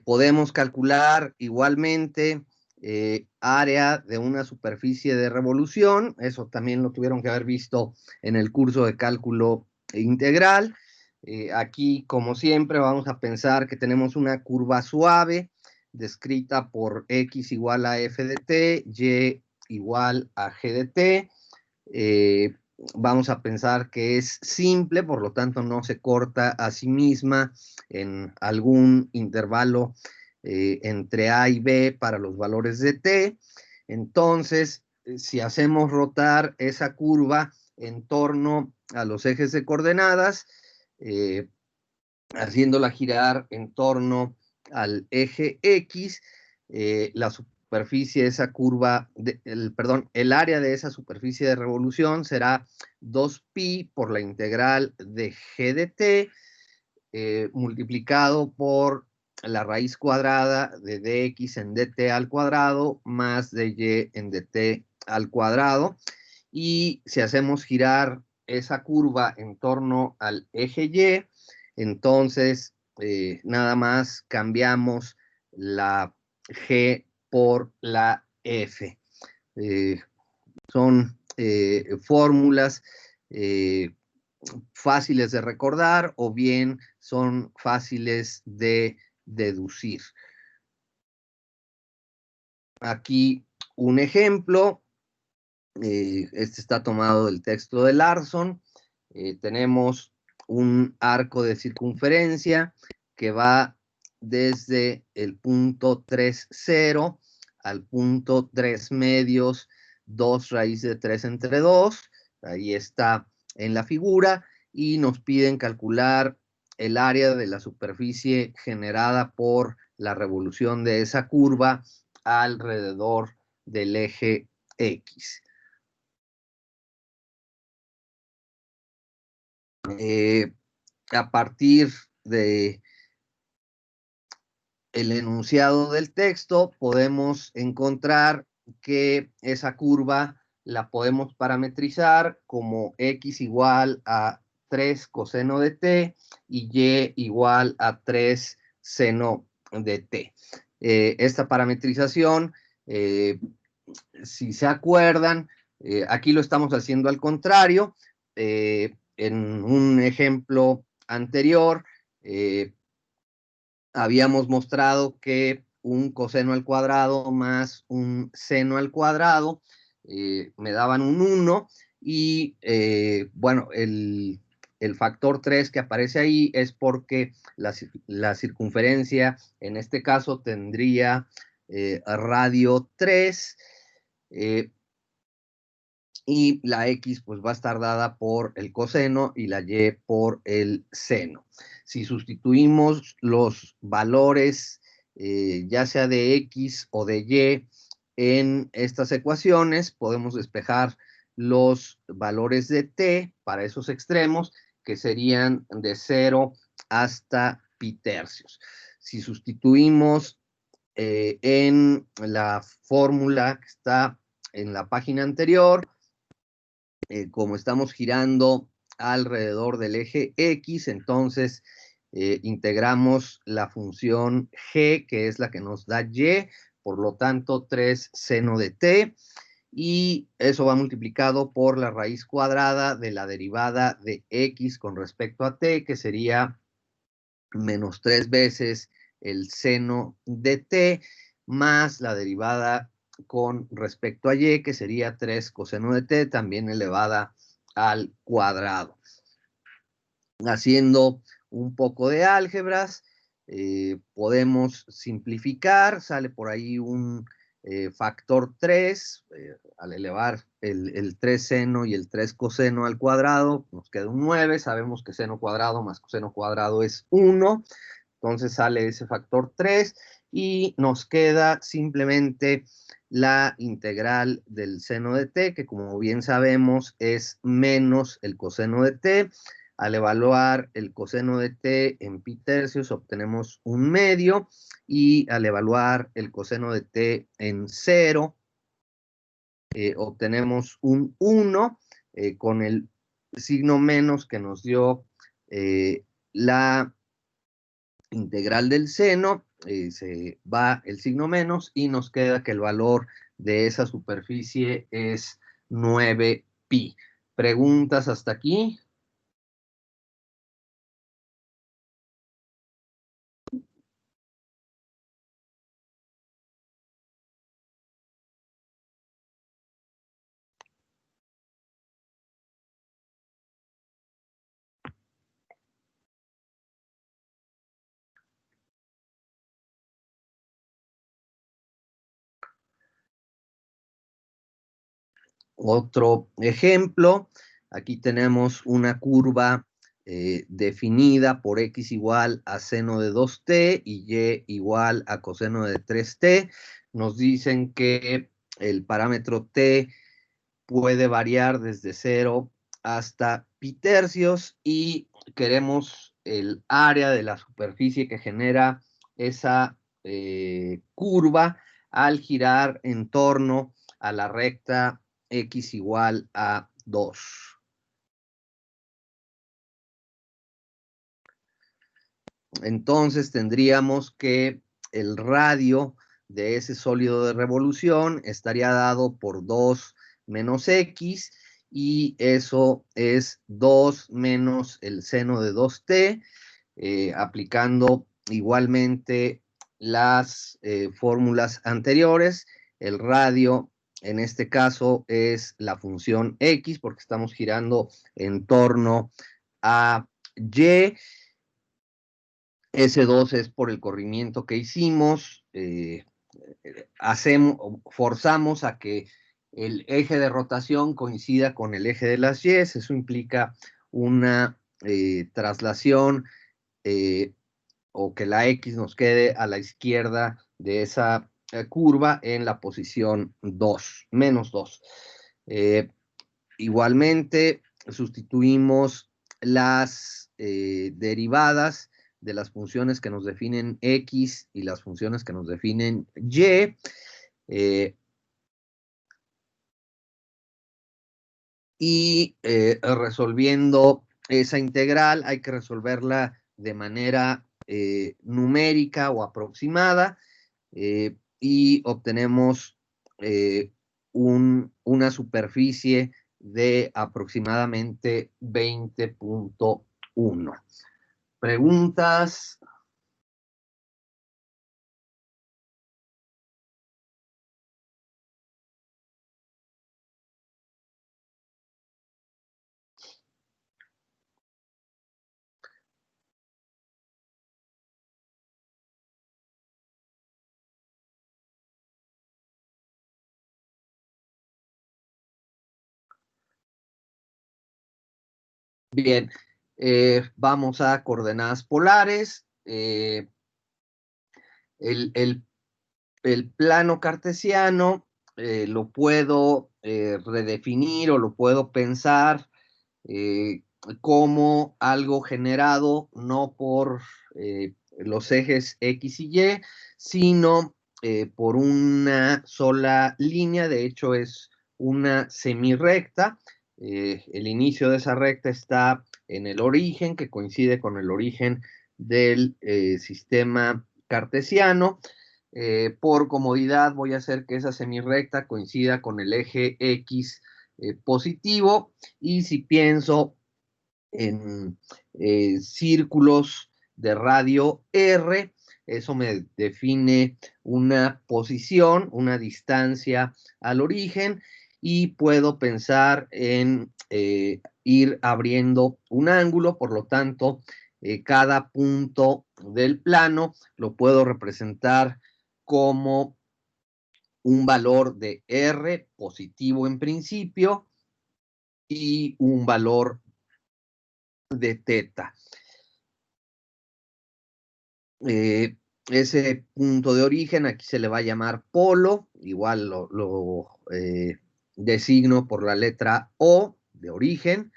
Podemos calcular igualmente área de una superficie de revolución. Eso también lo tuvieron que haber visto en el curso de cálculo integral. Aquí, como siempre, vamos a pensar que tenemos una curva suave descrita por x igual a f de t, y igual a g de t. Vamos a pensar que es simple, por lo tanto no se corta a sí misma en algún intervalo entre A y B para los valores de t. Entonces, si hacemos rotar esa curva en torno a los ejes de coordenadas, haciéndola girar en torno al eje X, la superficie de esa curva, el área de esa superficie de revolución será 2pi por la integral de g de t, multiplicado por la raíz cuadrada de dx en dt al cuadrado más de y en dt al cuadrado. Y si hacemos girar esa curva en torno al eje Y, entonces nada más cambiamos la G por la F. Son fórmulas fáciles de recordar o bien son fáciles de deducir. Aquí un ejemplo. Este está tomado del texto de Larson. Tenemos un arco de circunferencia que va desde el punto 3,0 al punto 3 medios, 2 raíz de 3 entre 2. Ahí está en la figura. Y nos piden calcular el área de la superficie generada por la revolución de esa curva alrededor del eje X. A partir de el enunciado del texto, podemos encontrar que esa curva la podemos parametrizar como x igual a 3 coseno de t y y igual a 3 seno de t. Esta parametrización, si se acuerdan, aquí lo estamos haciendo al contrario. En un ejemplo anterior, habíamos mostrado que un coseno al cuadrado más un seno al cuadrado me daban un 1 y bueno, el factor 3 que aparece ahí es porque la circunferencia en este caso tendría radio 3, y la x pues va a estar dada por el coseno y la y por el seno. Si sustituimos los valores ya sea de x o de y en estas ecuaciones, podemos despejar los valores de t para esos extremos, que serían de 0 hasta pi tercios. Si sustituimos en la fórmula que está en la página anterior, como estamos girando alrededor del eje X, entonces integramos la función g, que es la que nos da y, por lo tanto 3 seno de t, y eso va multiplicado por la raíz cuadrada de la derivada de x con respecto a t, que sería menos 3 veces el seno de t, más la derivada con respecto a y, que sería 3 coseno de t, también elevada al cuadrado. Haciendo un poco de álgebras, podemos simplificar, sale por ahí un factor 3, al elevar el 3 seno y el 3 coseno al cuadrado, nos queda un 9, sabemos que seno cuadrado más coseno cuadrado es 1, entonces sale ese factor 3 y nos queda simplemente la integral del seno de t, que como bien sabemos es menos el coseno de t. Al evaluar el coseno de t en pi tercios obtenemos un medio, y al evaluar el coseno de t en 0 obtenemos un 1 con el signo menos que nos dio la integral del seno. se va el signo menos y nos queda que el valor de esa superficie es 9pi. ¿Preguntas hasta aquí? Otro ejemplo, aquí tenemos una curva definida por x igual a seno de 2t y y igual a coseno de 3t. Nos dicen que el parámetro t puede variar desde 0 hasta pi tercios y queremos el área de la superficie que genera esa curva al girar en torno a la recta x igual a 2. Entonces tendríamos que el radio de ese sólido de revolución estaría dado por 2 menos x y eso es 2 menos el seno de 2t, aplicando igualmente las fórmulas anteriores. El radio en este caso es la función x porque estamos girando en torno a y. S2 es por el corrimiento que hicimos, forzamos a que el eje de rotación coincida con el eje de las Y, eso implica una traslación o que la X nos quede a la izquierda de esa curva en la posición 2, menos 2. Igualmente, sustituimos las derivadas de las funciones que nos definen x y las funciones que nos definen y. Resolviendo esa integral hay que resolverla de manera numérica o aproximada y obtenemos una superficie de aproximadamente 20.1. ¿Preguntas? Bien, vamos a coordenadas polares. El plano cartesiano lo puedo redefinir o lo puedo pensar eh, como algo generado no por los ejes X y Y, sino por una sola línea. De hecho, es una semirrecta. El inicio de esa recta está en el origen, que coincide con el origen del sistema cartesiano. Por comodidad voy a hacer que esa semirrecta coincida con el eje X positivo y si pienso en círculos de radio R, eso me define una posición, una distancia al origen y puedo pensar en ir abriendo un ángulo, por lo tanto, cada punto del plano lo puedo representar como un valor de R positivo en principio y un valor de teta. Ese punto de origen aquí se le va a llamar polo, igual lo designo por la letra O de origen.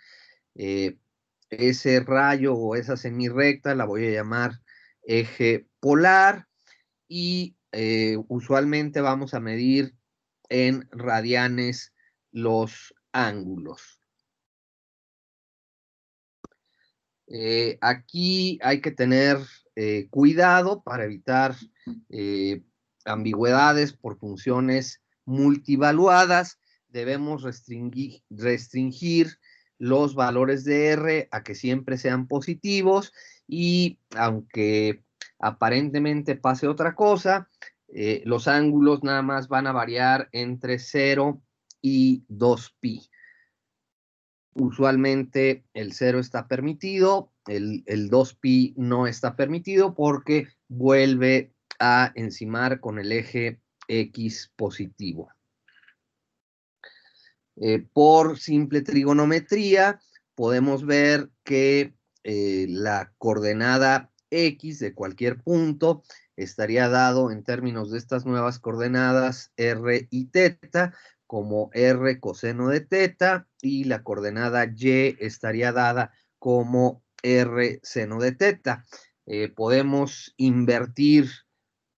Ese rayo o esa semirrecta la voy a llamar eje polar y usualmente vamos a medir en radianes los ángulos. Aquí hay que tener cuidado para evitar ambigüedades por funciones multivaluadas. Debemos restringir los valores de R a que siempre sean positivos, y aunque aparentemente pase otra cosa, los ángulos nada más van a variar entre 0 y 2pi. Usualmente el 0 está permitido, el 2pi no está permitido porque vuelve a encimar con el eje X positivo. Por simple trigonometría podemos ver que la coordenada X de cualquier punto estaría dado en términos de estas nuevas coordenadas R y teta como R coseno de teta, y la coordenada Y estaría dada como R seno de teta. Podemos invertir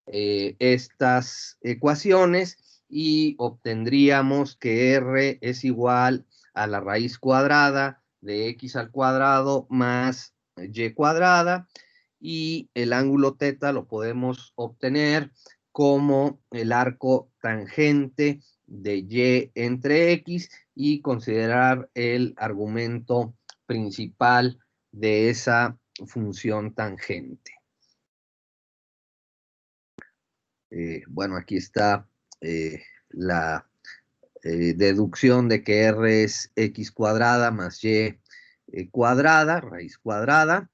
estas ecuaciones y obtendríamos que R es igual a la raíz cuadrada de X al cuadrado más Y cuadrada, y el ángulo teta lo podemos obtener como el arco tangente de Y entre X, y considerar el argumento principal de esa función tangente. Bueno, aquí está la deducción de que R es X cuadrada más Y cuadrada, raíz cuadrada,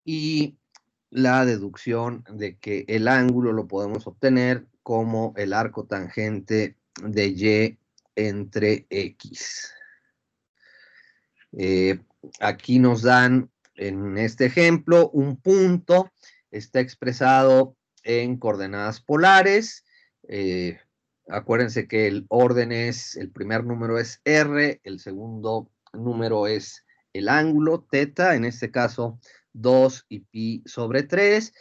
y la deducción de que el ángulo lo podemos obtener como el arco tangente de Y entre X. Aquí nos dan en este ejemplo un punto, está expresado en coordenadas polares. Acuérdense que el orden es, el primer número es R, el segundo número es el ángulo, teta, en este caso 2 y pi sobre 3.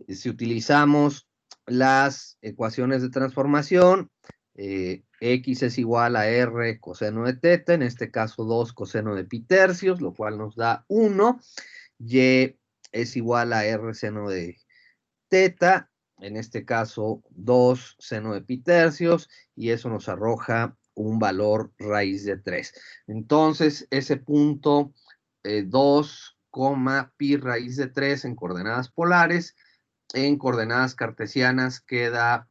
Si utilizamos las ecuaciones de transformación, X es igual a R coseno de teta, en este caso 2 coseno de pi tercios, lo cual nos da 1. Y es igual a R seno de teta, en este caso 2 seno de pi tercios, y eso nos arroja un valor raíz de 3. Entonces, ese punto 2, pi raíz de 3 en coordenadas polares, en coordenadas cartesianas queda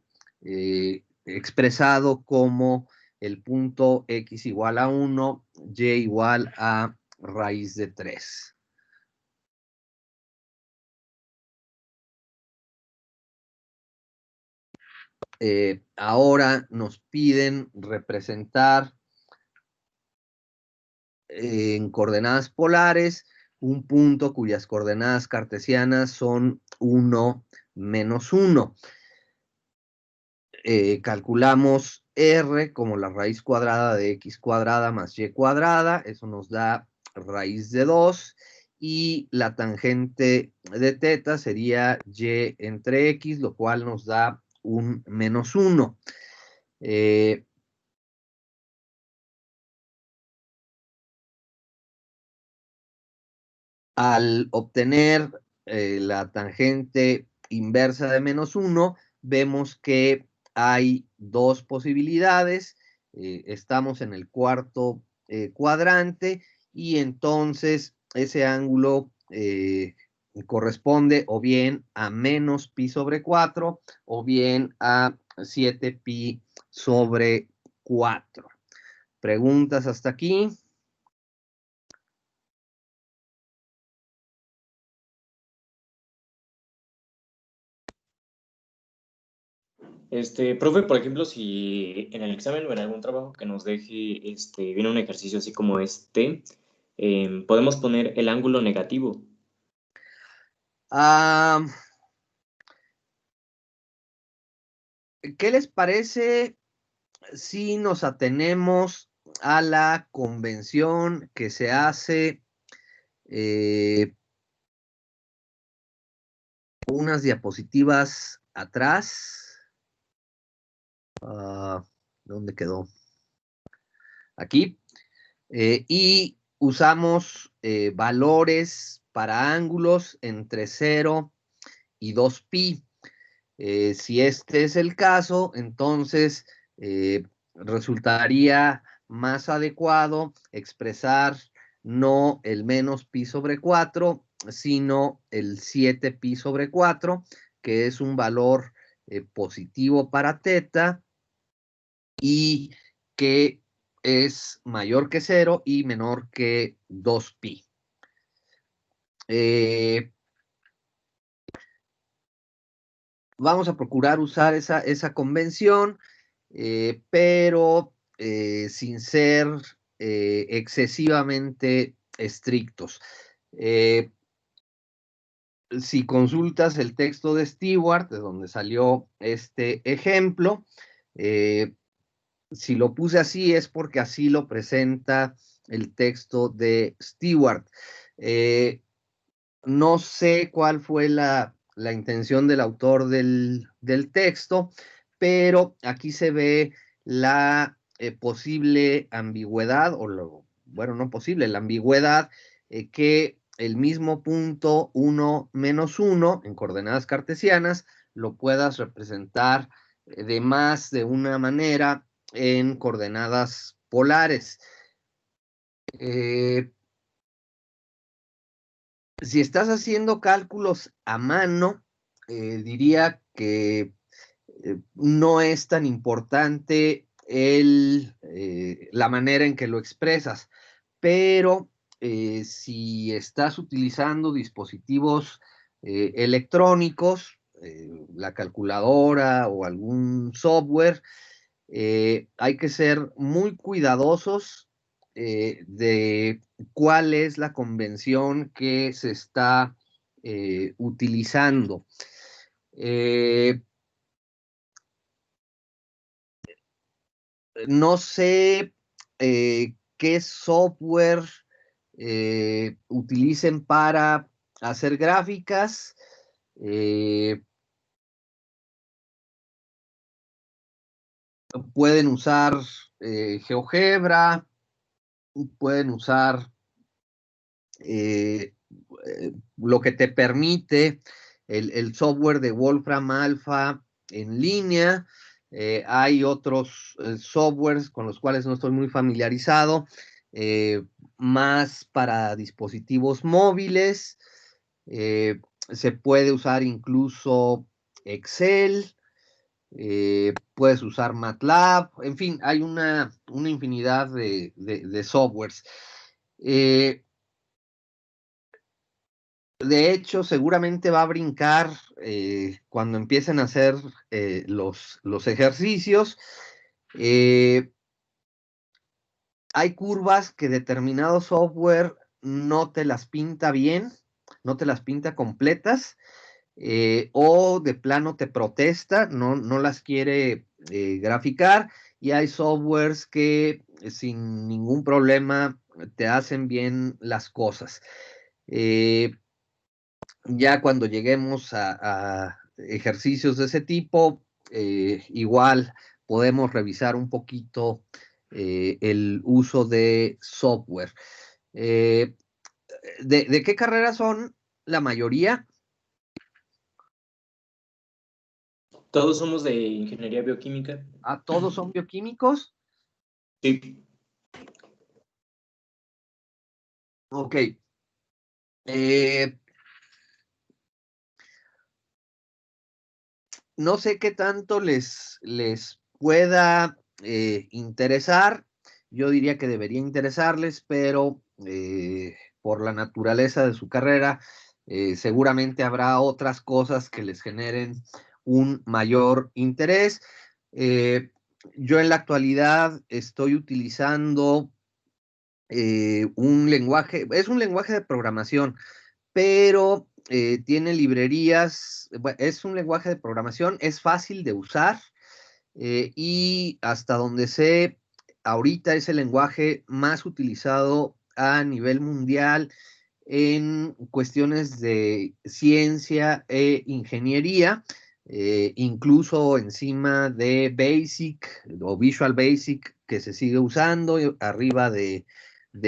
expresado como el punto X igual a 1, Y igual a raíz de 3. Ahora nos piden representar en coordenadas polares un punto cuyas coordenadas cartesianas son 1, menos 1. Calculamos R como la raíz cuadrada de X cuadrada más Y cuadrada, eso nos da raíz de 2, y la tangente de teta sería Y entre X, lo cual nos da un menos 1. Al obtener la tangente inversa de menos 1, vemos que hay dos posibilidades. Estamos en el cuarto cuadrante, y entonces ese ángulo corresponde o bien a menos pi sobre 4 o bien a 7 pi sobre 4. ¿Preguntas hasta aquí? Profe, por ejemplo, si en el examen o en algún trabajo que nos deje, viene un ejercicio así como podemos poner el ángulo negativo. ¿Qué les parece si nos atenemos a la convención que se hace unas diapositivas atrás? ¿Dónde quedó? Aquí. Y usamos valores para ángulos entre 0 y 2pi. Si este es el caso, entonces resultaría más adecuado expresar no el menos pi sobre 4, sino el 7pi sobre 4, que es un valor positivo para teta y que es mayor que 0 y menor que 2pi. Vamos a procurar usar esa convención, pero sin ser excesivamente estrictos. Si consultas el texto de Stewart, de donde salió este ejemplo, si lo puse así es porque así lo presenta el texto de Stewart. No sé cuál fue la intención del autor del texto, pero aquí se ve la posible ambigüedad, bueno, no posible, la ambigüedad que el mismo punto 1 menos 1 en coordenadas cartesianas lo puedas representar de más de una manera en coordenadas polares. Si estás haciendo cálculos a mano, diría que no es tan importante la manera en que lo expresas, pero si estás utilizando dispositivos electrónicos, la calculadora o algún software, hay que ser muy cuidadosos de cuál es la convención que se está utilizando. No sé qué software utilicen para hacer gráficas. Pueden usar GeoGebra, pueden usar lo que te permite el software de Wolfram Alpha en línea. Hay otros softwares con los cuales no estoy muy familiarizado, más para dispositivos móviles. Se puede usar incluso Excel. Puedes usar MATLAB, en fin, hay una infinidad de softwares. De hecho, seguramente va a brincar cuando empiecen a hacer los ejercicios. Hay curvas que determinado software no te las pinta bien, no te las pinta completas, o de plano te protesta, no las quiere graficar, y hay softwares que sin ningún problema te hacen bien las cosas. Ya cuando lleguemos a ejercicios de ese tipo, igual podemos revisar un poquito el uso de software. ¿De qué carrera son la mayoría? Todos somos de ingeniería bioquímica. ¿A todos son bioquímicos? Sí. Ok. No sé qué tanto les pueda interesar. Yo diría que debería interesarles, pero por la naturaleza de su carrera, seguramente habrá otras cosas que les generen un mayor interés. Yo en la actualidad estoy utilizando un lenguaje, es un lenguaje de programación, pero tiene librerías, es un lenguaje de programación, es fácil de usar y hasta donde sé, ahorita es el lenguaje más utilizado a nivel mundial en cuestiones de ciencia e ingeniería, incluso encima de Basic o Visual Basic que se sigue usando, arriba de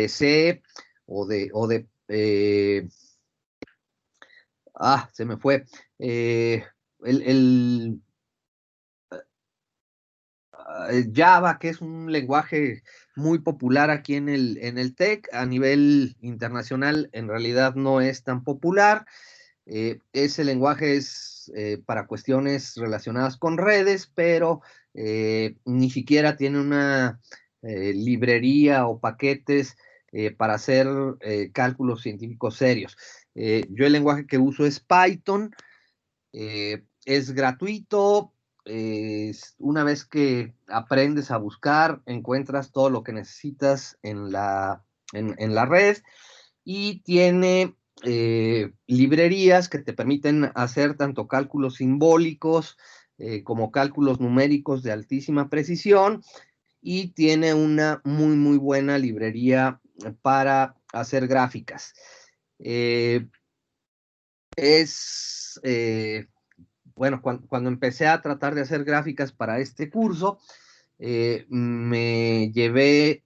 C o de Se me fue. El Java, que es un lenguaje muy popular aquí en el TEC, a nivel internacional en realidad no es tan popular. Ese lenguaje es para cuestiones relacionadas con redes, pero ni siquiera tiene una librería o paquetes para hacer cálculos científicos serios. Yo el lenguaje que uso es Python. Es gratuito. Una vez que aprendes a buscar, encuentras todo lo que necesitas en la red, y tiene librerías que te permiten hacer tanto cálculos simbólicos como cálculos numéricos de altísima precisión, y tiene una muy buena librería para hacer gráficas. Es bueno, cuando empecé a tratar de hacer gráficas para este curso, me llevé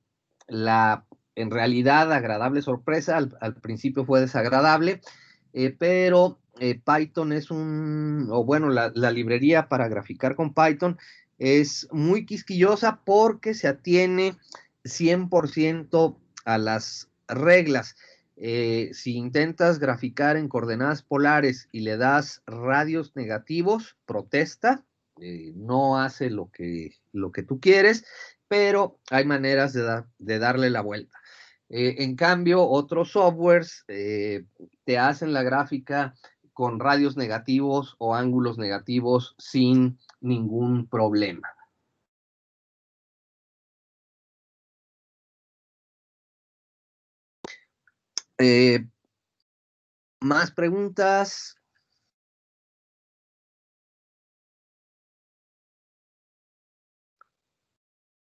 en realidad, agradable sorpresa. Al principio fue desagradable, pero Python es o bueno, la librería para graficar con Python es muy quisquillosa porque se atiene 100% a las reglas. Si intentas graficar en coordenadas polares y le das radios negativos, protesta. No hace lo que tú quieres, pero hay maneras de darle la vuelta. En cambio, otros softwares te hacen la gráfica con radios negativos o ángulos negativos sin ningún problema. ¿Más preguntas?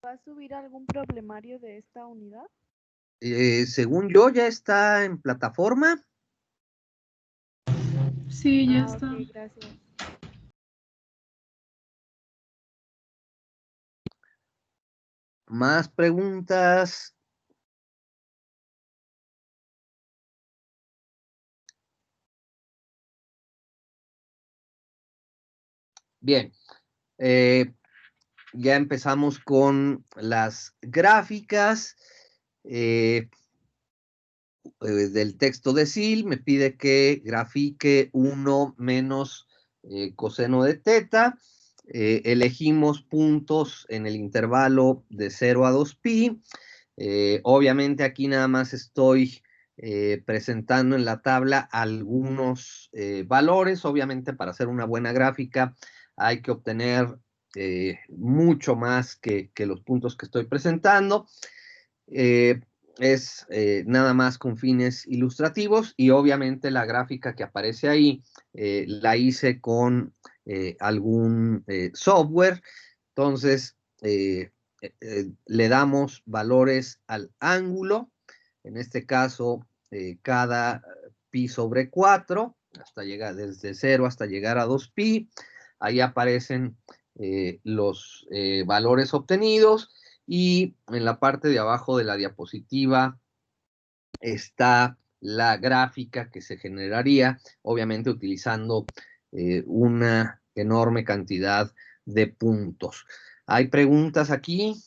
¿Va a subir algún problemario de esta unidad? Según yo, ya está en plataforma. Sí, ya está. Ok, gracias. ¿Más preguntas? Bien. Ya empezamos con las gráficas. Del texto de SIL me pide que grafique 1 menos coseno de teta. Elegimos puntos en el intervalo de 0 a 2pi. Obviamente aquí nada más estoy presentando en la tabla algunos valores. Obviamente, para hacer una buena gráfica hay que obtener mucho más que los puntos que estoy presentando. Es nada más con fines ilustrativos, y obviamente la gráfica que aparece ahí la hice con algún software. Entonces le damos valores al ángulo, en este caso cada pi sobre 4, hasta llegar desde 0 hasta llegar a 2pi. Ahí aparecen los valores obtenidos, y en la parte de abajo de la diapositiva está la gráfica que se generaría, obviamente utilizando una enorme cantidad de puntos. ¿Hay preguntas aquí?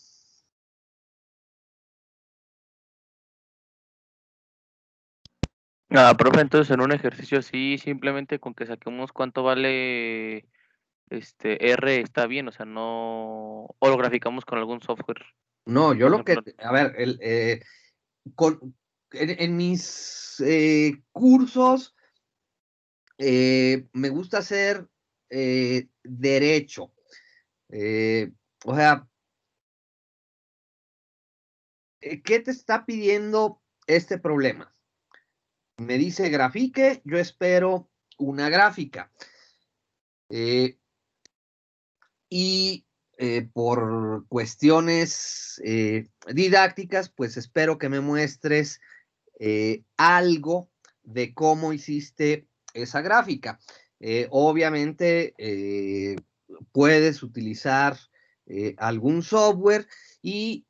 Profe, entonces en un ejercicio así, simplemente con que saquemos cuánto vale R está bien, o sea, no, o lo graficamos con algún software, No, yo por lo que, ejemplo. a ver, en mis cursos me gusta hacer derecho. O sea, ¿qué te está pidiendo este problema? Me dice grafique, yo espero una gráfica. Y por cuestiones didácticas, pues espero que me muestres algo de cómo hiciste esa gráfica. Obviamente puedes utilizar algún software, y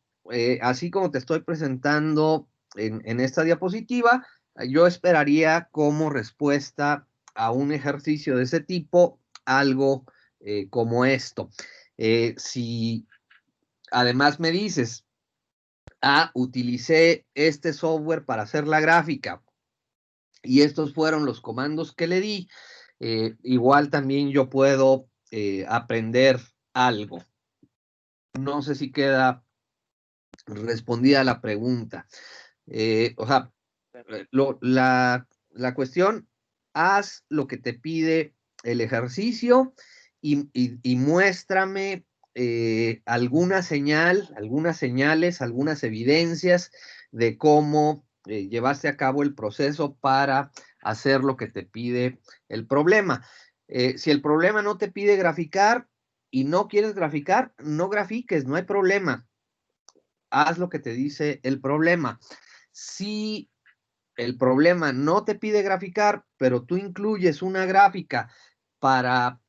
así como te estoy presentando en esta diapositiva, yo esperaría como respuesta a un ejercicio de ese tipo algo como esto. Si además me dices, utilicé este software para hacer la gráfica y estos fueron los comandos que le di, igual también yo puedo aprender algo. No sé si queda respondida la pregunta. O sea, la cuestión, haz lo que te pide el ejercicio y muéstrame alguna señal, algunas señales, algunas evidencias de cómo llevaste a cabo el proceso para hacer lo que te pide el problema. Si el problema no te pide graficar y no quieres graficar, no grafiques, no hay problema. Haz lo que te dice el problema. Si el problema no te pide graficar, pero tú incluyes una gráfica para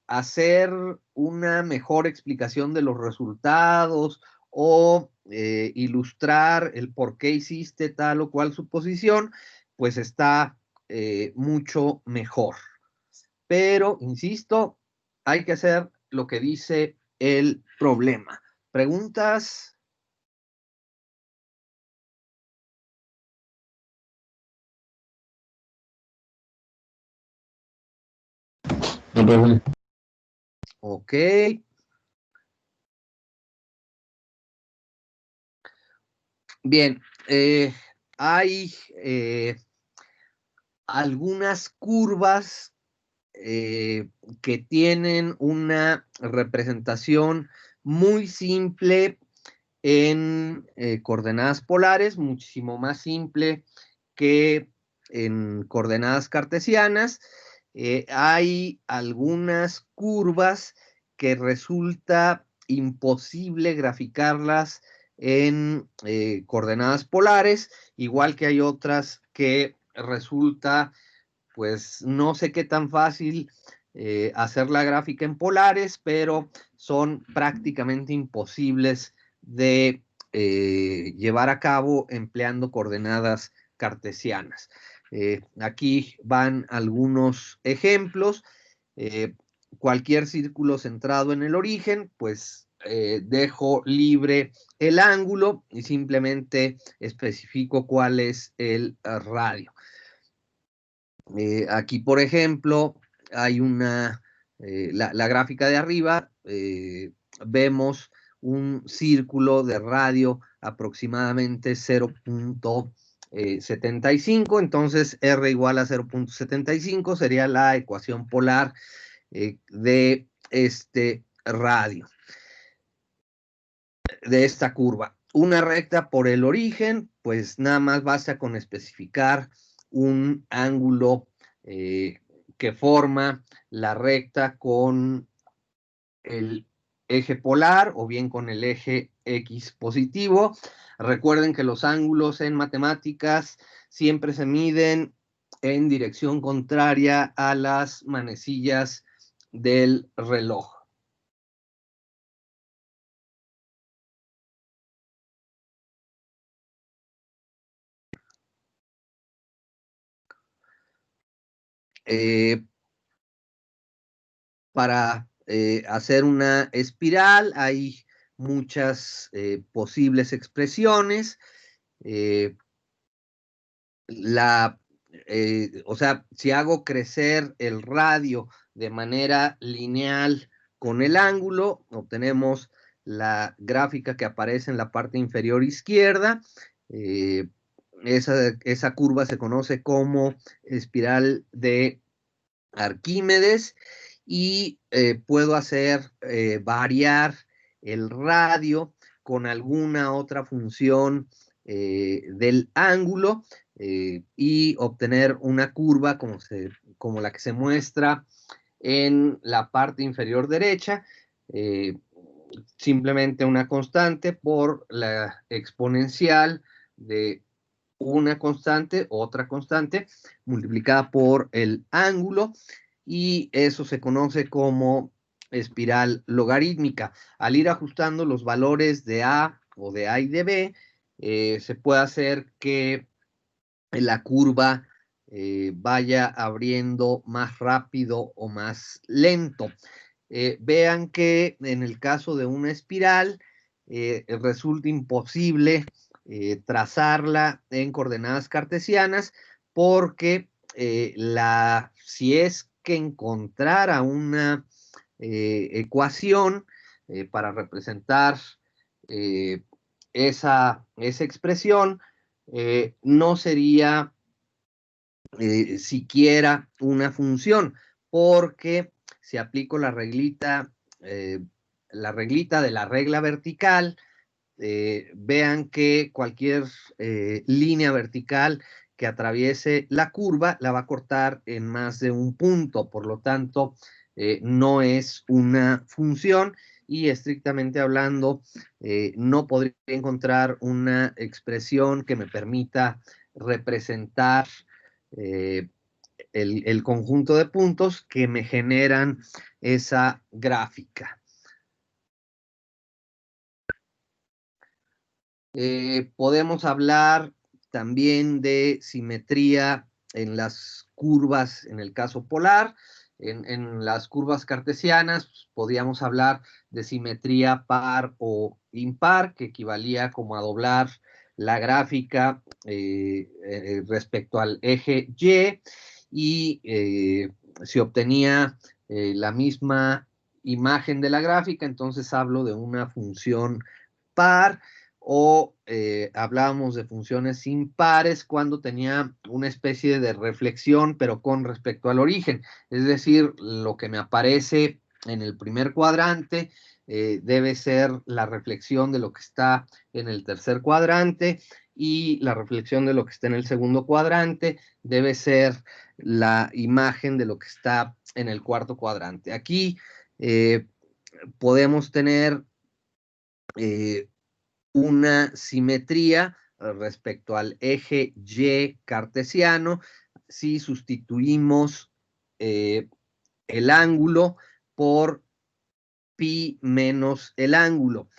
hacer una mejor explicación de los resultados o ilustrar el por qué hiciste tal o cual suposición, pues está mucho mejor. Pero, insisto, hay que hacer lo que dice el problema. ¿Preguntas? No, profe. Ok. Bien, hay algunas curvas que tienen una representación muy simple en coordenadas polares, muchísimo más simple que en coordenadas cartesianas. Hay algunas curvas que resulta imposible graficarlas en coordenadas polares, igual que hay otras que resulta, pues no sé qué tan fácil hacer la gráfica en polares, pero son prácticamente imposibles de llevar a cabo empleando coordenadas cartesianas. Aquí van algunos ejemplos. Cualquier círculo centrado en el origen, pues dejo libre el ángulo y simplemente especifico cuál es el radio. Aquí, por ejemplo, hay la gráfica de arriba, vemos un círculo de radio aproximadamente 0.75, entonces R igual a 0.75 sería la ecuación polar de este radio, de esta curva. Una recta por el origen, pues nada más basta con especificar un ángulo que forma la recta con el eje polar o bien con el eje X positivo. Recuerden que los ángulos en matemáticas siempre se miden en dirección contraria a las manecillas del reloj. Para hacer una espiral hay muchas posibles expresiones. O sea, si hago crecer el radio de manera lineal con el ángulo, obtenemos la gráfica que aparece en la parte inferior izquierda. Esa curva se conoce como espiral de Arquímedes y puedo hacer variar el radio con alguna otra función del ángulo y obtener una curva como la que se muestra en la parte inferior derecha, simplemente una constante por la exponencial de una constante, otra constante, multiplicada por el ángulo, y eso se conoce como espiral logarítmica. Al ir ajustando los valores de A o de A y de B, se puede hacer que la curva vaya abriendo más rápido o más lento. Vean que en el caso de una espiral resulta imposible trazarla en coordenadas cartesianas porque si es que encontrara una ecuación para representar esa expresión, no sería siquiera una función, porque si aplico la reglita de la regla vertical, vean que cualquier línea vertical que atraviese la curva la va a cortar en más de un punto, por lo tanto, no es una función y estrictamente hablando, no podría encontrar una expresión que me permita representar el conjunto de puntos que me generan esa gráfica. Podemos hablar también de simetría en las curvas, en el caso polar. En las curvas cartesianas podríamos hablar de simetría par o impar, que equivalía como a doblar la gráfica respecto al eje Y, se obtenía la misma imagen de la gráfica, entonces hablo de una función par, o hablábamos de funciones impares cuando tenía una especie de reflexión, pero con respecto al origen. Es decir, lo que me aparece en el primer cuadrante debe ser la reflexión de lo que está en el tercer cuadrante, y la reflexión de lo que está en el segundo cuadrante debe ser la imagen de lo que está en el cuarto cuadrante. Aquí podemos tener una simetría respecto al eje Y cartesiano si sustituimos el ángulo por pi menos el ángulo.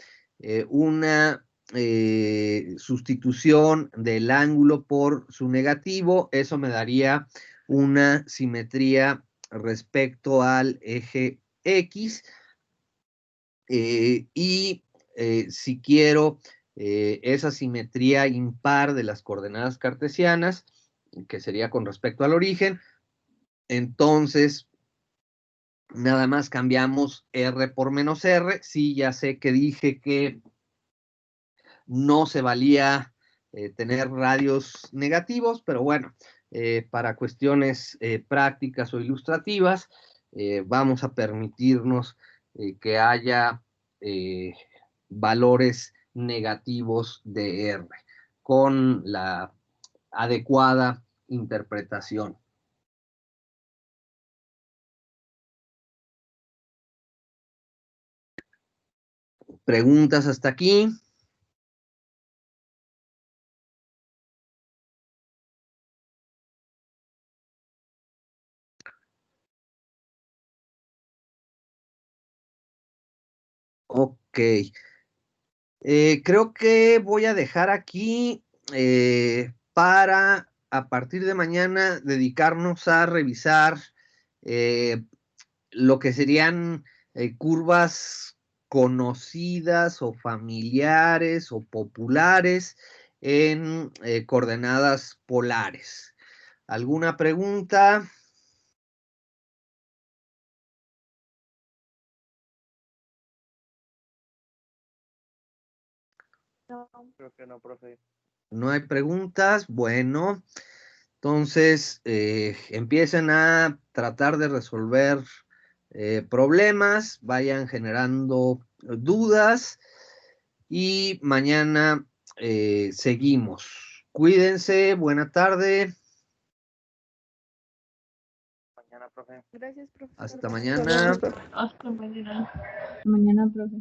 Una sustitución del ángulo por su negativo, eso me daría una simetría respecto al eje X. Y si quiero esa simetría impar de las coordenadas cartesianas, que sería con respecto al origen, entonces nada más cambiamos R por menos R. Sí, ya sé que dije que no se valía tener radios negativos, pero bueno, para cuestiones prácticas o ilustrativas, vamos a permitirnos que haya valores negativos de R con la adecuada interpretación. ¿Preguntas hasta aquí? Ok. Creo que voy a dejar aquí para a partir de mañana dedicarnos a revisar lo que serían curvas conocidas o familiares o populares en coordenadas polares. ¿Alguna pregunta? No. Creo que no, profe. ¿No hay preguntas? Bueno, entonces empiecen a tratar de resolver problemas, vayan generando dudas y mañana seguimos. Cuídense, buena tarde. Mañana, profe. Gracias, profesor. Hasta Buenas mañana. tardes. Hasta mañana. Mañana, profe.